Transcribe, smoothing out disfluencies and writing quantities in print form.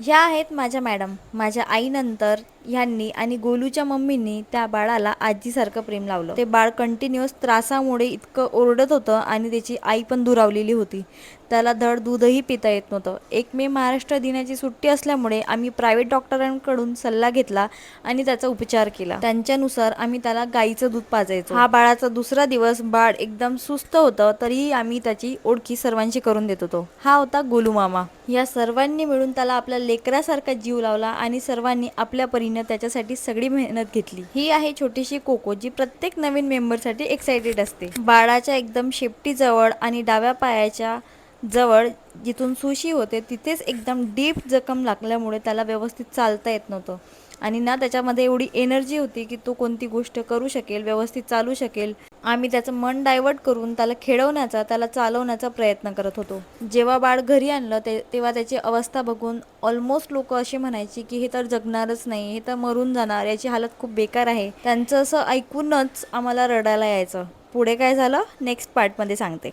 ह्या आहेत माझ्या मॅडम. माझ्या आईनंतर ह्यांनी आणि गोलूच्या मम्मींनी त्या बाळाला आजीसारखं प्रेम लावलं. ते बाळ कंटिन्युअस त्रासामुळे इतकं ओरडत होतं आणि त्याची आई पण दुरावलेली होती. त्याला धड दूधही पिता येत नव्हतं. 1 मे महाराष्ट्र दिनाची सुट्टी असल्यामुळे आम्ही प्रायव्हेट डॉक्टरांकडून सल्ला घेतला आणि त्याचा उपचार केला. त्यांच्यानुसार आम्ही त्याला गाईचं दूध पाजायचो. हा बाळाचा दुसरा दिवस. बाळ एकदम सुस्त होतं, तरीही आम्ही त्याची ओळखी सर्वांशी करून देत होतो. हा होता गोलू मामा. या सर्वांनी मिळून त्याला आपल्या लेकरासारखा जीव लावला आणि सर्वांनी आपल्या परीने त्याच्यासाठी सगळी मेहनत घेतली. ही आहे छोटीशी कोको, जी प्रत्येक नवीन मेंबरसाठी एक्साइटेड असते. बाळाच्या एकदम शेपटीजवळ आणि डाव्या पायाच्या जवळ जिथून सुशी होते तिथेच एकदम डीप जखम लागल्यामुळे त्याला व्यवस्थित चालता येत नव्हतं आणि ना त्याच्यामध्ये एवढी एनर्जी होती की तो कोणती गोष्ट करू शकेल, व्यवस्थित चालू शकेल. आम्ही त्याचं मन डायव्हर्ट करून त्याला खेळवण्याचा, त्याला चालवण्याचा प्रयत्न करत होतो. जेव्हा बाळ घरी आणलं तेव्हा त्याची अवस्था बघून ऑलमोस्ट लोक असे म्हणायची की हे तर जगणारच नाही, हे तर मरून जाणार, याची हालत खूप बेकार आहे. त्यांचं असं ऐकूनच आम्हाला रडायला यायचं. पुढे काय झालं नेक्स्ट पार्टमध्ये सांगते.